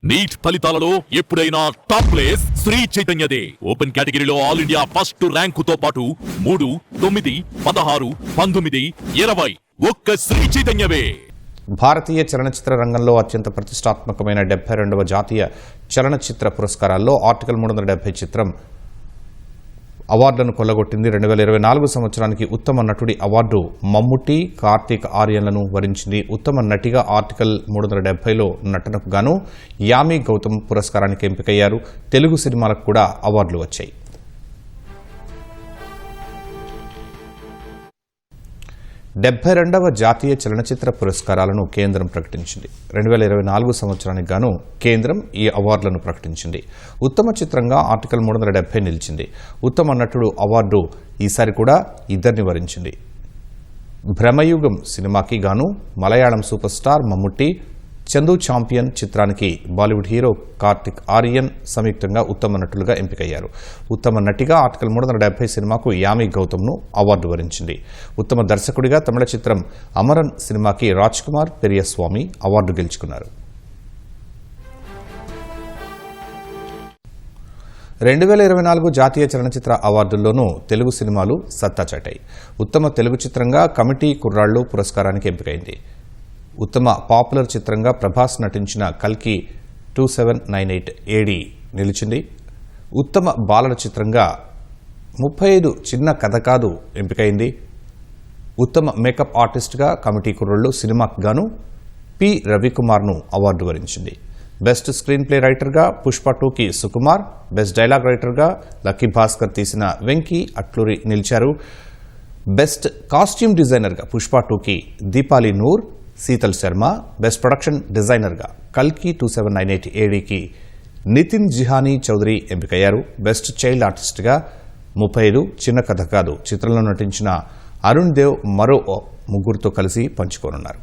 Neat ఫలితాలలో ఎప్పుడైనా top place Shri చైతన్యదే. Open కేటగిరీలో ఆల్ ఇండియా ఫస్ట్ ర్యాంకుతో పాటు 3, 9, 16, 19, 20 ఒక్క శ్రీ చైతన్యవే. భారతీయ చలనచిత్ర రంగంలో అత్యంత ప్రతిష్టాత్మకమైన 72వ జాతీయ చలనచిత్ర పురస్కారాల్లో ఆర్టికల్ 370 చిత్రం అవార్డులను కొల్లగొట్టింది. 2024 సంవత్సరానికి ఉత్తమ నటుడి అవార్డు మమ్ముట్టి, కార్తీక్ ఆర్యన్లను వరించింది. ఉత్తమ నటిగా ఆర్టికల్ 370లో నటనకు గాను యామి గౌతమ్ పురస్కారానికి ఎంపికయ్యారు. తెలుగు సినిమాలకు కూడా అవార్డులు వచ్చాయి. 72వ జాతీయ చలనచిత్ర పురస్కారాలను కేంద్రం ప్రకటించింది. 2024 సంవత్సరానికి గాను కేంద్రం ఈ అవార్డులను ప్రకటించింది. ఉత్తమ చిత్రంగా ఆర్టికల్ 370 నిలిచింది. ఉత్తమ నటుడు అవార్డు ఈసారి కూడా ఇద్దరిని వరించింది. భ్రమయుగం సినిమాకి గాను Malayalam super star Mammootty, Chandu champion చిత్రానికి బాలీవుడ్ హీరో కార్తిక్ ఆర్యన్ సంయుక్తంగా ఉత్తమ నటులుగా ఎంపికయ్యారు. ఉత్తమ నటిగా ఆర్టికల్ 370 సినిమాకు యామి గౌతమ్ను అవార్డు వరించింది. ఉత్తమ దర్శకుడిగా తమిళ చిత్రం అమరన్ సినిమాకి రాజ్ కుమార్ పెరియస్వామి అవార్డు గెలుచుకున్నారు. 2024 జాతీయ చలనచిత్ర అవార్డుల్లోనూ తెలుగు సినిమాలు సత్తా చాటాయి. ఉత్తమ తెలుగు చిత్రంగా కమిటీ కుర్రాళ్లు పురస్కారానికి ఎంపికైంది. ఉత్తమ పాపులర్ చిత్రంగా ప్రభాస్ నటించిన కల్కి 2798 AD నిలిచింది. ఉత్తమ బాలల చిత్రంగా 35 చిన్న కథ కాదు ఎంపికైంది. ఉత్తమ మేకప్ ఆర్టిస్ట్గా కమిటీ కుర్రోళ్లు సినిమాకు గాను పి రవికుమార్ను అవార్డు వరించింది. బెస్ట్ స్క్రీన్ ప్లే రైటర్గా పుష్ప 2కి సుకుమార్, బెస్ట్ డైలాగ్ రైటర్గా లక్కీ భాస్కర్ తీసిన వెంకీ అట్లూరి నిలిచారు. బెస్ట్ కాస్ట్యూమ్ డిజైనర్గా పుష్ప 2కి దీపాలి నూర్, శీతల్ శర్మ, బెస్ట్ ప్రొడక్షన్ డిజైనర్గా కల్కి 2798 ADకి నితిన్ జిహానీ చౌదరి ఎంపికయ్యారు. బెస్ట్ చైల్డ్ ఆర్టిస్ట్గా 35 చిన్న కథ కాదు చిత్రంలో నటించిన అరుణ్ దేవ్ మరో ముగ్గురితో కలిసి పంచుకోనున్నారు.